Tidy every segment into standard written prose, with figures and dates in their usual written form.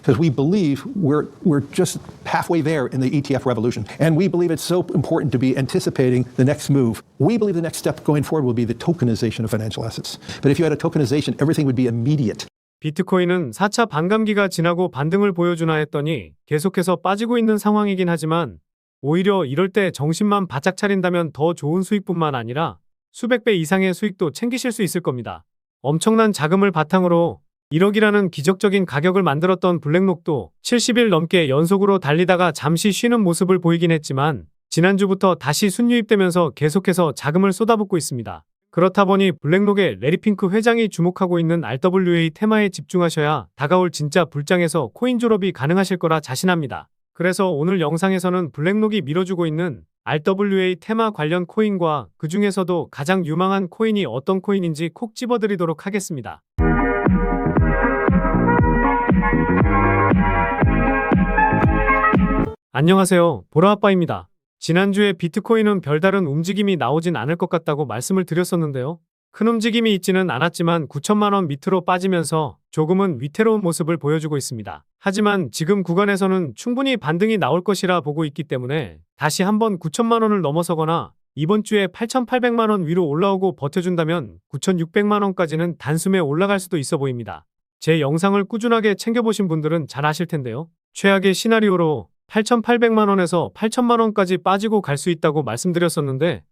because we believe we're just halfway there in the ETF revolution. And we believe it's so important to be anticipating the next move. We believe the next step going forward will be the tokenization of financial assets. But if you had a tokenization, everything would be immediate. 비트코인은 4차 반감기가 지나고 반등을 보여주나 했더니 계속해서 빠지고 있는 상황이긴 하지만 오히려 이럴 때 정신만 바짝 차린다면 더 좋은 수익뿐만 아니라 수백 배 이상의 수익도 챙기실 수 있을 겁니다. 엄청난 자금을 바탕으로 1억이라는 기적적인 가격을 만들었던 블랙록도 70일 넘게 연속으로 달리다가 잠시 쉬는 모습을 보이긴 했지만 지난주부터 다시 순유입되면서 계속해서 자금을 쏟아붓고 있습니다. 그렇다 보니 블랙록의 레리핑크 회장이 주목하고 있는 RWA 테마에 집중하셔야 다가올 진짜 불장에서 코인 졸업이 가능하실 거라 자신합니다. 그래서 오늘 영상에서는 블랙록이 밀어주고 있는 RWA 테마 관련 코인과 그 중에서도 가장 유망한 코인이 어떤 코인인지 콕 집어드리도록 하겠습니다. 안녕하세요, 보라아빠입니다. 지난주에 비트코인은 별다른 움직임이 나오진 않을 것 같다고 말씀을 드렸었는데요. 큰 움직임이 있지는 않았지만 9천만원 밑으로 빠지면서 조금은 위태로운 모습을 보여주고 있습니다. 하지만 지금 구간에서는 충분히 반등이 나올 것이라 보고 있기 때문에 다시 한번 9천만원을 넘어서거나 이번 주에 8,800만원 위로 올라오고 버텨준다면 9,600만원까지는 단숨에 올라갈 수도 있어 보입니다. 제 영상을 꾸준하게 챙겨보신 분들은 잘 아실 텐데요. 최악의 시나리오로 8,800만원에서 8,000만원까지 빠지고 갈 수 있다고 말씀드렸었는데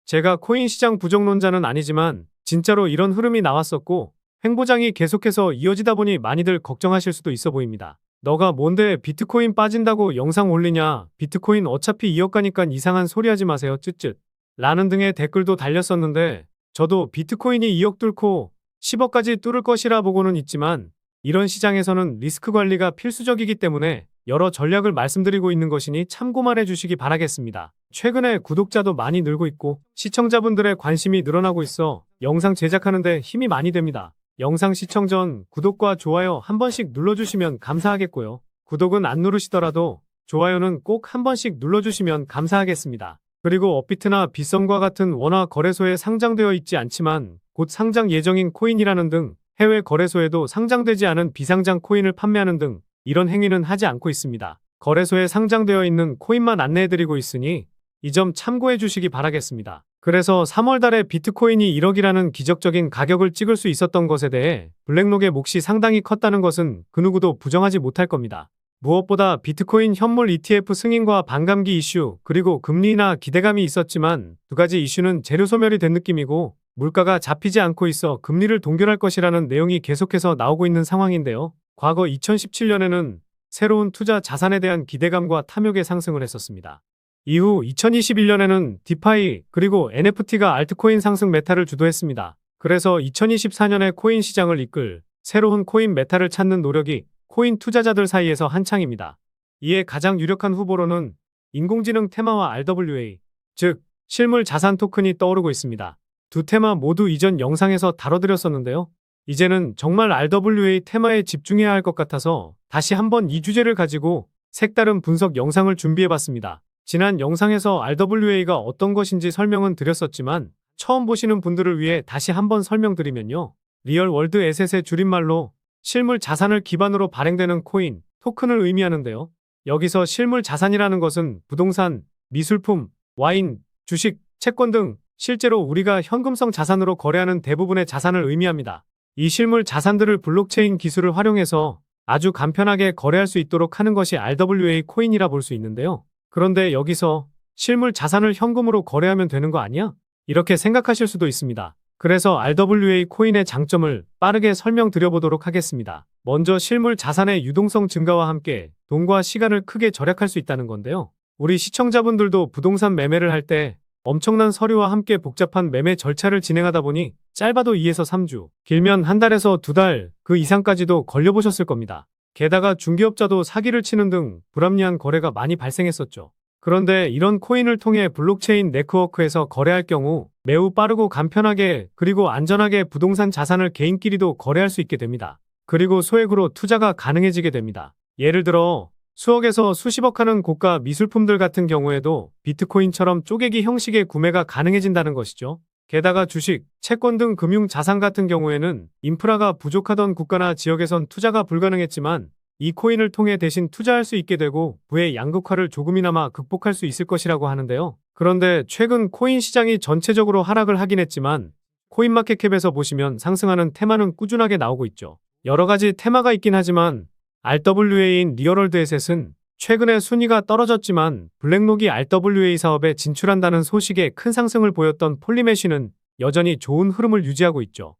제가 코인 시장 부정론자는 아니지만 진짜로 이런 흐름이 나왔었고 횡보장이 계속해서 이어지다 보니 많이들 걱정하실 수도 있어 보입니다. 너가 뭔데 비트코인 빠진다고 영상 올리냐, 비트코인 어차피 2억 가니까 이상한 소리 하지 마세요 쯧쯧 라는 등의 댓글도 달렸었는데 저도 비트코인이 2억 뚫고 10억까지 뚫을 것이라 보고는 있지만 이런 시장에서는 리스크 관리가 필수적이기 때문에 여러 전략을 말씀드리고 있는 것이니 참고만 해주시기 바라겠습니다. 최근에 구독자도 많이 늘고 있고 시청자분들의 관심이 늘어나고 있어 영상 제작하는 데 힘이 많이 됩니다. 영상 시청 전 구독과 좋아요 한 번씩 눌러주시면 감사하겠고요. 구독은 안 누르시더라도 좋아요는 꼭 한 번씩 눌러주시면 감사하겠습니다. 그리고 업비트나 빗썸과 같은 원화 거래소에 상장되어 있지 않지만 곧 상장 예정인 코인이라는 등 해외 거래소에도 상장되지 않은 비상장 코인을 판매하는 등 이런 행위는 하지 않고 있습니다. 거래소에 상장되어 있는 코인만 안내해드리고 있으니 이 점 참고해 주시기 바라겠습니다. 그래서 3월 달에 비트코인이 1억이라는 기적적인 가격을 찍을 수 있었던 것에 대해 블랙록의 몫이 상당히 컸다는 것은 그 누구도 부정하지 못할 겁니다. 무엇보다 비트코인 현물 ETF 승인과 반감기 이슈 그리고 금리나 기대감이 있었지만 두 가지 이슈는 재료 소멸이 된 느낌이고 물가가 잡히지 않고 있어 금리를 동결할 것이라는 내용이 계속해서 나오고 있는 상황인데요. 과거 2017년에는 새로운 투자 자산에 대한 기대감과 탐욕의 상승을 했었습니다. 이후 2021년에는 디파이 그리고 NFT가 알트코인 상승 메타를 주도했습니다. 그래서 2024년에 코인 시장을 이끌 새로운 코인 메타를 찾는 노력이 코인 투자자들 사이에서 한창입니다. 이에 가장 유력한 후보로는 인공지능 테마와 RWA, 즉 실물 자산 토큰이 떠오르고 있습니다. 두 테마 모두 이전 영상에서 다뤄드렸었는데요. 이제는 정말 RWA 테마에 집중해야 할 것 같아서 다시 한번 이 주제를 가지고 색다른 분석 영상을 준비해봤습니다. 지난 영상에서 RWA가 어떤 것인지 설명은 드렸었지만 처음 보시는 분들을 위해 다시 한번 설명드리면요. 리얼 월드 에셋의 줄임말로 실물 자산을 기반으로 발행되는 코인, 토큰을 의미하는데요. 여기서 실물 자산이라는 것은 부동산, 미술품, 와인, 주식, 채권 등 실제로 우리가 현금성 자산으로 거래하는 대부분의 자산을 의미합니다. 이 실물 자산들을 블록체인 기술을 활용해서 아주 간편하게 거래할 수 있도록 하는 것이 RWA 코인이라 볼 수 있는데요. 그런데 여기서 실물 자산을 현금으로 거래하면 되는 거 아니야? 이렇게 생각하실 수도 있습니다. 그래서 RWA 코인의 장점을 빠르게 설명드려보도록 하겠습니다. 먼저 실물 자산의 유동성 증가와 함께 돈과 시간을 크게 절약할 수 있다는 건데요. 우리 시청자분들도 부동산 매매를 할 때 엄청난 서류와 함께 복잡한 매매 절차를 진행하다 보니 짧아도 2에서 3주, 길면 한 달에서 2달, 그 이상까지도 걸려보셨을 겁니다. 게다가 중개업자도 사기를 치는 등 불합리한 거래가 많이 발생했었죠. 그런데 이런 코인을 통해 블록체인 네트워크에서 거래할 경우 매우 빠르고 간편하게 그리고 안전하게 부동산 자산을 개인끼리도 거래할 수 있게 됩니다. 그리고 소액으로 투자가 가능해지게 됩니다. 예를 들어 수억에서 수십억 하는 고가 미술품들 같은 경우에도 비트코인처럼 쪼개기 형식의 구매가 가능해진다는 것이죠. 게다가 주식, 채권 등 금융자산 같은 경우에는 인프라가 부족하던 국가나 지역에선 투자가 불가능했지만 이 코인을 통해 대신 투자할 수 있게 되고 부의 양극화를 조금이나마 극복할 수 있을 것이라고 하는데요. 그런데 최근 코인 시장이 전체적으로 하락을 하긴 했지만 코인마켓캡에서 보시면 상승하는 테마는 꾸준하게 나오고 있죠. 여러 가지 테마가 있긴 하지만 RWA인 리얼월드 에셋은 최근에 순위가 떨어졌지만 블랙록이 RWA 사업에 진출한다는 소식에 큰 상승을 보였던 폴리메쉬는 여전히 좋은 흐름을 유지하고 있죠.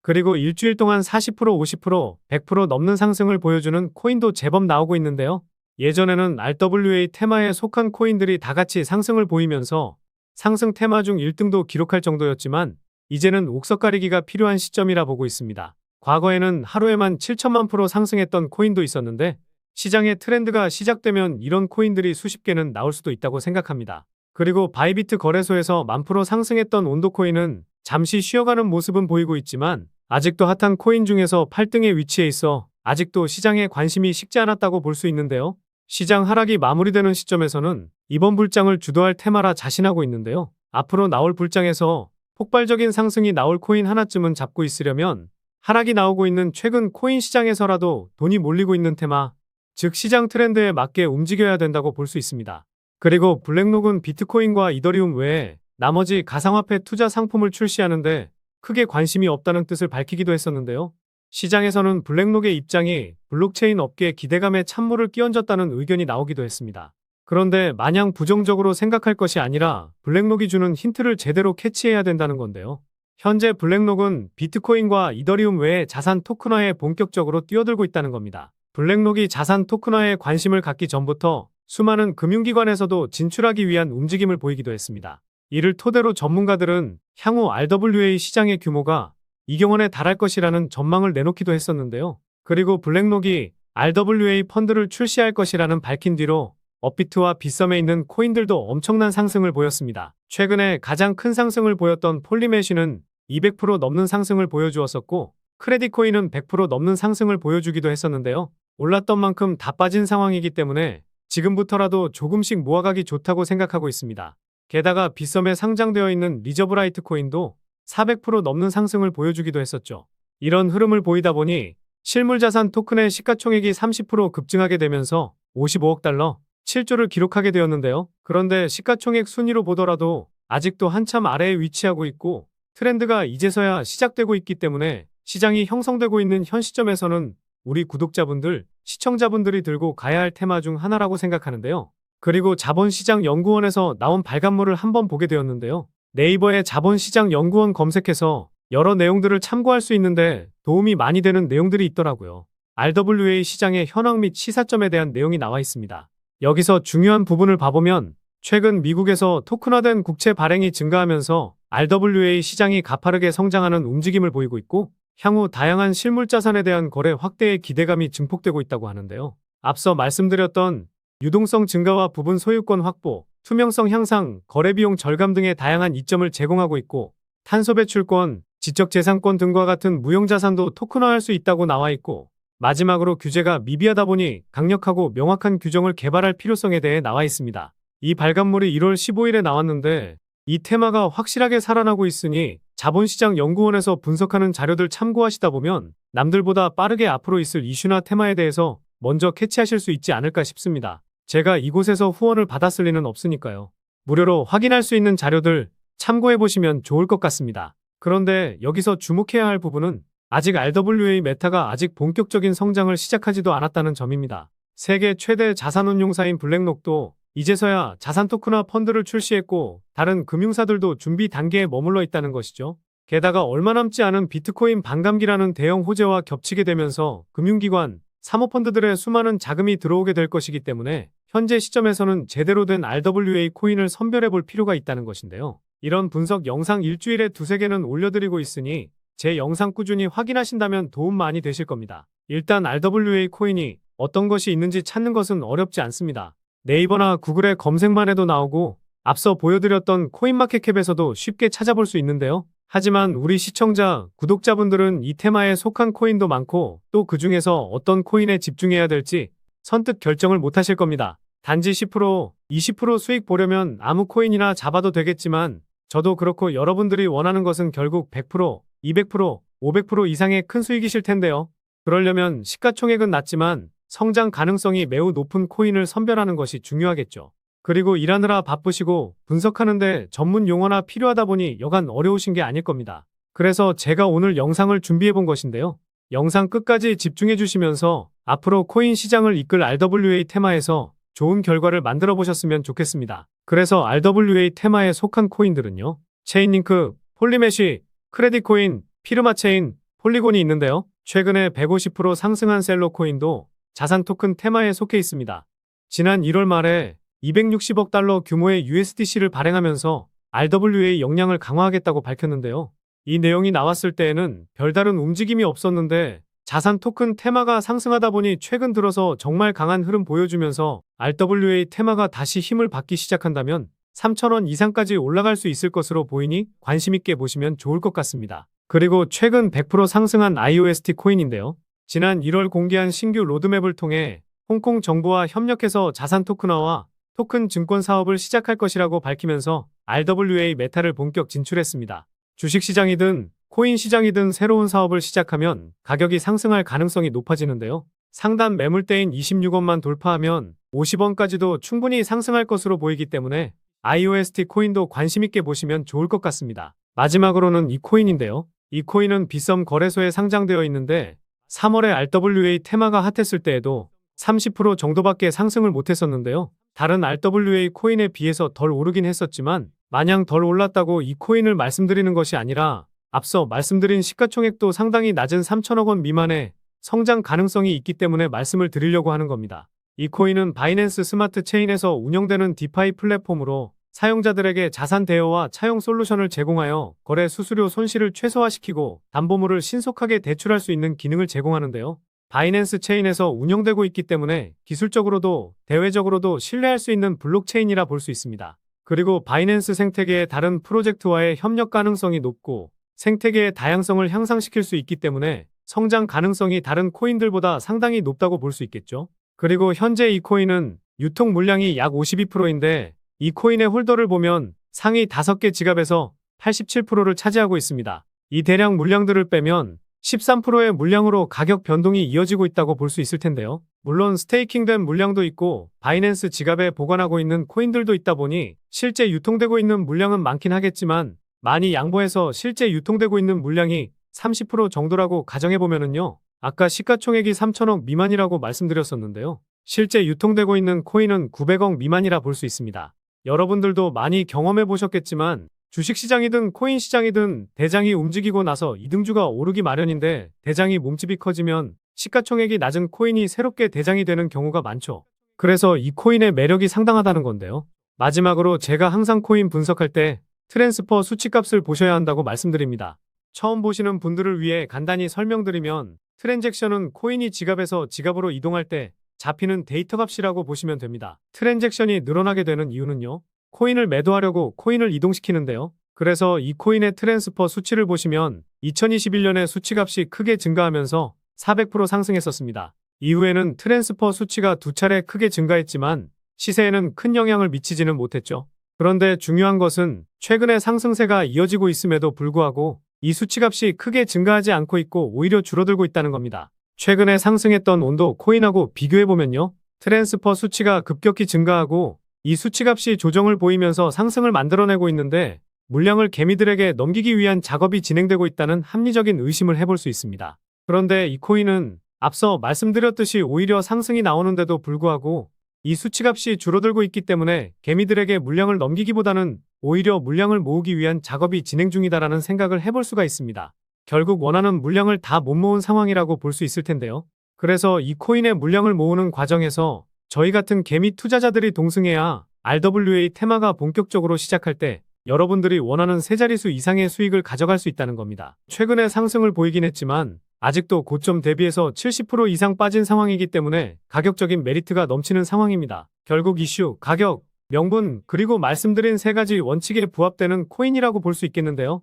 그리고 일주일 동안 40%, 50%, 100% 넘는 상승을 보여주는 코인도 제법 나오고 있는데요. 예전에는 RWA 테마에 속한 코인들이 다 같이 상승을 보이면서 상승 테마 중 1등도 기록할 정도였지만 이제는 옥석 가리기가 필요한 시점이라 보고 있습니다. 과거에는 하루에만 7천만 프로 상승했던 코인도 있었는데 시장의 트렌드가 시작되면 이런 코인들이 수십 개는 나올 수도 있다고 생각합니다. 그리고 바이비트 거래소에서 10,000% 상승했던 온도코인은 잠시 쉬어가는 모습은 보이고 있지만 아직도 핫한 코인 중에서 8등에 위치해 있어 아직도 시장에 관심이 식지 않았다고 볼 수 있는데요. 시장 하락이 마무리되는 시점에서는 이번 불장을 주도할 테마라 자신하고 있는데요. 앞으로 나올 불장에서 폭발적인 상승이 나올 코인 하나쯤은 잡고 있으려면 하락이 나오고 있는 최근 코인 시장에서라도 돈이 몰리고 있는 테마, 즉 시장 트렌드에 맞게 움직여야 된다고 볼 수 있습니다. 그리고 블랙록은 비트코인과 이더리움 외에 나머지 가상화폐 투자 상품을 출시하는데 크게 관심이 없다는 뜻을 밝히기도 했었는데요. 시장에서는 블랙록의 입장이 블록체인 업계의 기대감에 찬물을 끼얹었다는 의견이 나오기도 했습니다. 그런데 마냥 부정적으로 생각할 것이 아니라 블랙록이 주는 힌트를 제대로 캐치해야 된다는 건데요. 현재 블랙록은 비트코인과 이더리움 외에 자산 토큰화에 본격적으로 뛰어들고 있다는 겁니다. 블랙록이 자산 토큰화에 관심을 갖기 전부터 수많은 금융기관에서도 진출하기 위한 움직임을 보이기도 했습니다. 이를 토대로 전문가들은 향후 RWA 시장의 규모가 2조 원에 달할 것이라는 전망을 내놓기도 했었는데요. 그리고 블랙록이 RWA 펀드를 출시할 것이라는 밝힌 뒤로 업비트와 빗썸에 있는 코인들도 엄청난 상승을 보였습니다. 최근에 가장 큰 상승을 보였던 폴리메쉬는 200% 넘는 상승을 보여주었었고 크레딧코인은 100% 넘는 상승을 보여주기도 했었는데요. 올랐던 만큼 다 빠진 상황이기 때문에 지금부터라도 조금씩 모아가기 좋다고 생각하고 있습니다. 게다가 빗썸에 상장되어 있는 리저브라이트 코인도 400% 넘는 상승을 보여주기도 했었죠. 이런 흐름을 보이다 보니 실물자산 토큰의 시가총액이 30% 급증하게 되면서 55억 달러, 7조를 기록하게 되었는데요. 그런데 시가총액 순위로 보더라도 아직도 한참 아래에 위치하고 있고 트렌드가 이제서야 시작되고 있기 때문에 시장이 형성되고 있는 현 시점에서는 우리 구독자분들, 시청자분들이 들고 가야 할 테마 중 하나라고 생각하는데요. 그리고 자본시장연구원에서 나온 발간물을 한번 보게 되었는데요. 네이버에 자본시장연구원 검색해서 여러 내용들을 참고할 수 있는데 도움이 많이 되는 내용들이 있더라고요. RWA 시장의 현황 및 시사점에 대한 내용이 나와 있습니다. 여기서 중요한 부분을 봐보면 최근 미국에서 토큰화된 국채 발행이 증가하면서 RWA 시장이 가파르게 성장하는 움직임을 보이고 있고 향후 다양한 실물자산에 대한 거래 확대의 기대감이 증폭되고 있다고 하는데요. 앞서 말씀드렸던 유동성 증가와 부분 소유권 확보, 투명성 향상, 거래비용 절감 등의 다양한 이점을 제공하고 있고 탄소 배출권, 지적재산권 등과 같은 무형자산도 토큰화할 수 있다고 나와 있고 마지막으로 규제가 미비하다 보니 강력하고 명확한 규정을 개발할 필요성에 대해 나와 있습니다. 이 발간물이 1월 15일에 나왔는데 이 테마가 확실하게 살아나고 있으니 자본시장연구원에서 분석하는 자료들 참고하시다 보면 남들보다 빠르게 앞으로 있을 이슈나 테마에 대해서 먼저 캐치하실 수 있지 않을까 싶습니다. 제가 이곳에서 후원을 받았을 리는 없으니까요. 무료로 확인할 수 있는 자료들 참고해보시면 좋을 것 같습니다. 그런데 여기서 주목해야 할 부분은 아직 RWA 메타가 아직 본격적인 성장을 시작하지도 않았다는 점입니다. 세계 최대 자산운용사인 블랙록도 이제서야 자산 토큰화 펀드를 출시했고 다른 금융사들도 준비 단계에 머물러 있다는 것이죠. 게다가 얼마 남지 않은 비트코인 반감기라는 대형 호재와 겹치게 되면서 금융기관, 사모펀드들의 수많은 자금이 들어오게 될 것이기 때문에 현재 시점에서는 제대로 된 RWA 코인을 선별해 볼 필요가 있다는 것인데요. 이런 분석 영상 일주일에 2-3개는 올려드리고 있으니 제 영상 꾸준히 확인하신다면 도움 많이 되실 겁니다. 일단 RWA 코인이 어떤 것이 있는지 찾는 것은 어렵지 않습니다. 네이버나 구글에 검색만 해도 나오고 앞서 보여드렸던 코인마켓캡에서도 쉽게 찾아볼 수 있는데요. 하지만 우리 시청자, 구독자분들은 이 테마에 속한 코인도 많고 또 그 중에서 어떤 코인에 집중해야 될지 선뜻 결정을 못하실 겁니다. 단지 10%, 20% 수익 보려면 아무 코인이나 잡아도 되겠지만 저도 그렇고 여러분들이 원하는 것은 결국 100%, 200%, 500% 이상의 큰 수익이실 텐데요. 그러려면 시가총액은 낮지만 성장 가능성이 매우 높은 코인을 선별하는 것이 중요하겠죠. 그리고 일하느라 바쁘시고 분석하는데 전문 용어나 필요하다 보니 여간 어려우신 게 아닐 겁니다. 그래서 제가 오늘 영상을 준비해 본 것인데요. 영상 끝까지 집중해 주시면서 앞으로 코인 시장을 이끌 RWA 테마에서 좋은 결과를 만들어 보셨으면 좋겠습니다. 그래서 RWA 테마에 속한 코인들은요. 체인링크, 폴리메쉬, 크레딧코인, 피르마체인, 폴리곤이 있는데요. 최근에 150% 상승한 셀로코인도 자산 토큰 테마에 속해 있습니다. 지난 1월 말에 260억 달러 규모의 USDC를 발행하면서 RWA 역량을 강화하겠다고 밝혔는데요. 이 내용이 나왔을 때에는 별다른 움직임이 없었는데 자산 토큰 테마가 상승하다 보니 최근 들어서 정말 강한 흐름 보여주면서 RWA 테마가 다시 힘을 받기 시작한다면 3,000원 이상까지 올라갈 수 있을 것으로 보이니 관심 있게 보시면 좋을 것 같습니다. 그리고 최근 100% 상승한 IOST 코인인데요. 지난 1월 공개한 신규 로드맵을 통해 홍콩 정부와 협력해서 자산 토큰화와 토큰 증권 사업을 시작할 것이라고 밝히면서 RWA 메타를 본격 진출했습니다. 주식시장이든 코인 시장이든 새로운 사업을 시작하면 가격이 상승할 가능성이 높아지는데요. 상단 매물대인 26원만 돌파하면 50원까지도 충분히 상승할 것으로 보이기 때문에 IOST 코인도 관심 있게 보시면 좋을 것 같습니다. 마지막으로는 이 코인인데요. 이 코인은 빗썸 거래소에 상장되어 있는데 3월에 RWA 테마가 핫했을 때에도 30% 정도밖에 상승을 못했었는데요. 다른 RWA 코인에 비해서 덜 오르긴 했었지만 마냥 덜 올랐다고 이 코인을 말씀드리는 것이 아니라 앞서 말씀드린 시가총액도 상당히 낮은 3천억 원 미만의 성장 가능성이 있기 때문에 말씀을 드리려고 하는 겁니다. 이 코인은 바이낸스 스마트 체인에서 운영되는 디파이 플랫폼으로 사용자들에게 자산 대여와 차용 솔루션을 제공하여 거래 수수료 손실을 최소화시키고 담보물을 신속하게 대출할 수 있는 기능을 제공하는데요. 바이낸스 체인에서 운영되고 있기 때문에 기술적으로도 대외적으로도 신뢰할 수 있는 블록체인이라 볼 수 있습니다. 그리고 바이낸스 생태계의 다른 프로젝트와의 협력 가능성이 높고 생태계의 다양성을 향상시킬 수 있기 때문에 성장 가능성이 다른 코인들보다 상당히 높다고 볼 수 있겠죠. 그리고 현재 이 코인은 유통 물량이 약 52%인데 이 코인의 홀더를 보면 상위 5개 지갑에서 87%를 차지하고 있습니다. 이 대량 물량들을 빼면 13%의 물량으로 가격 변동이 이어지고 있다고 볼 수 있을 텐데요. 물론 스테이킹된 물량도 있고 바이낸스 지갑에 보관하고 있는 코인들도 있다 보니 실제 유통되고 있는 물량은 많긴 하겠지만 많이 양보해서 실제 유통되고 있는 물량이 30% 정도라고 가정해보면은요. 아까 시가총액이 3천억 미만이라고 말씀드렸었는데요. 실제 유통되고 있는 코인은 900억 미만이라 볼 수 있습니다. 여러분들도 많이 경험해보셨겠지만 주식시장이든 코인시장이든 대장이 움직이고 나서 이등주가 오르기 마련인데 대장이 몸집이 커지면 시가총액이 낮은 코인이 새롭게 대장이 되는 경우가 많죠. 그래서 이 코인의 매력이 상당하다는 건데요. 마지막으로 제가 항상 코인 분석할 때 트랜스퍼 수치값을 보셔야 한다고 말씀드립니다. 처음 보시는 분들을 위해 간단히 설명드리면 트랜잭션은 코인이 지갑에서 지갑으로 이동할 때 잡히는 데이터 값이라고 보시면 됩니다. 트랜잭션이 늘어나게 되는 이유는요. 코인을 매도하려고 코인을 이동시키는데요. 그래서 이 코인의 트랜스퍼 수치를 보시면 2021년에 수치값이 크게 증가하면서 400% 상승했었습니다. 이후에는 트랜스퍼 수치가 2차례 크게 증가했지만 시세에는 큰 영향을 미치지는 못했죠. 그런데 중요한 것은 최근에 상승세가 이어지고 있음에도 불구하고 이 수치값이 크게 증가하지 않고 있고 오히려 줄어들고 있다는 겁니다. 최근에 상승했던 온도 코인하고 비교해보면요. 트랜스퍼 수치가 급격히 증가하고 이 수치값이 조정을 보이면서 상승을 만들어내고 있는데 물량을 개미들에게 넘기기 위한 작업이 진행되고 있다는 합리적인 의심을 해볼 수 있습니다. 그런데 이 코인은 앞서 말씀드렸듯이 오히려 상승이 나오는데도 불구하고 이 수치값이 줄어들고 있기 때문에 개미들에게 물량을 넘기기보다는 오히려 물량을 모으기 위한 작업이 진행 중이다라는 생각을 해볼 수가 있습니다. 결국 원하는 물량을 다 못 모은 상황이라고 볼 수 있을 텐데요. 그래서 이 코인의 물량을 모으는 과정에서 저희 같은 개미 투자자들이 동승해야 RWA 테마가 본격적으로 시작할 때 여러분들이 원하는 세 자릿수 이상의 수익을 가져갈 수 있다는 겁니다. 최근에 상승을 보이긴 했지만 아직도 고점 대비해서 70% 이상 빠진 상황이기 때문에 가격적인 메리트가 넘치는 상황입니다. 결국 이슈, 가격, 명분, 그리고 말씀드린 세 가지 원칙에 부합되는 코인이라고 볼 수 있겠는데요.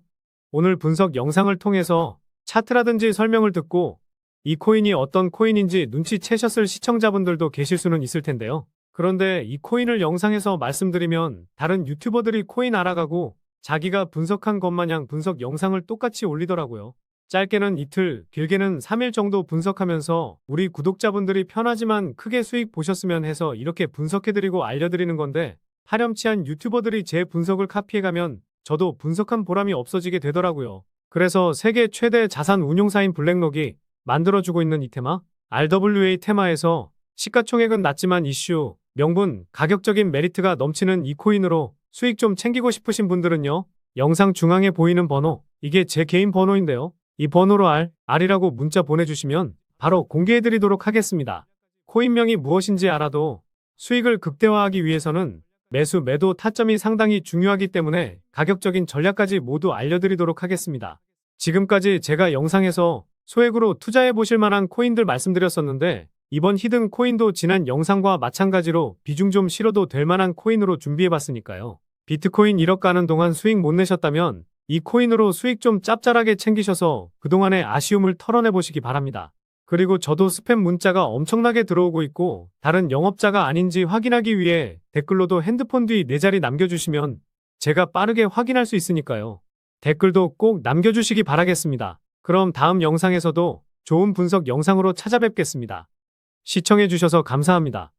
오늘 분석 영상을 통해서 차트라든지 설명을 듣고 이 코인이 어떤 코인인지 눈치채셨을 시청자분들도 계실 수는 있을 텐데요. 그런데 이 코인을 영상에서 말씀드리면 다른 유튜버들이 코인 알아가고 자기가 분석한 것 마냥 분석 영상을 똑같이 올리더라고요. 짧게는 이틀, 길게는 3일 정도 분석하면서 우리 구독자분들이 편하지만 크게 수익 보셨으면 해서 이렇게 분석해드리고 알려드리는 건데, 파렴치한 유튜버들이 제 분석을 카피해가면 저도 분석한 보람이 없어지게 되더라고요. 그래서 세계 최대 자산 운용사인 블랙록이 만들어주고 있는 이 테마, RWA 테마에서 시가총액은 낮지만 이슈, 명분, 가격적인 메리트가 넘치는 이 코인으로 수익 좀 챙기고 싶으신 분들은요. 영상 중앙에 보이는 번호, 이게 제 개인 번호인데요. 이 번호로 R이라고 문자 보내주시면 바로 공개해드리도록 하겠습니다. 코인명이 무엇인지 알아도 수익을 극대화하기 위해서는 매수, 매도 타점이 상당히 중요하기 때문에 가격적인 전략까지 모두 알려드리도록 하겠습니다. 지금까지 제가 영상에서 소액으로 투자해 보실 만한 코인들 말씀드렸었는데, 이번 히든 코인도 지난 영상과 마찬가지로 비중 좀 실어도 될 만한 코인으로 준비해 봤으니까요. 비트코인 1억 가는 동안 수익 못 내셨다면 이 코인으로 수익 좀 짭짤하게 챙기셔서 그동안의 아쉬움을 털어내 보시기 바랍니다. 그리고 저도 스팸 문자가 엄청나게 들어오고 있고 다른 영업자가 아닌지 확인하기 위해 댓글로도 핸드폰 뒤 4자리 남겨주시면 제가 빠르게 확인할 수 있으니까요. 댓글도 꼭 남겨주시기 바라겠습니다. 그럼 다음 영상에서도 좋은 분석 영상으로 찾아뵙겠습니다. 시청해주셔서 감사합니다.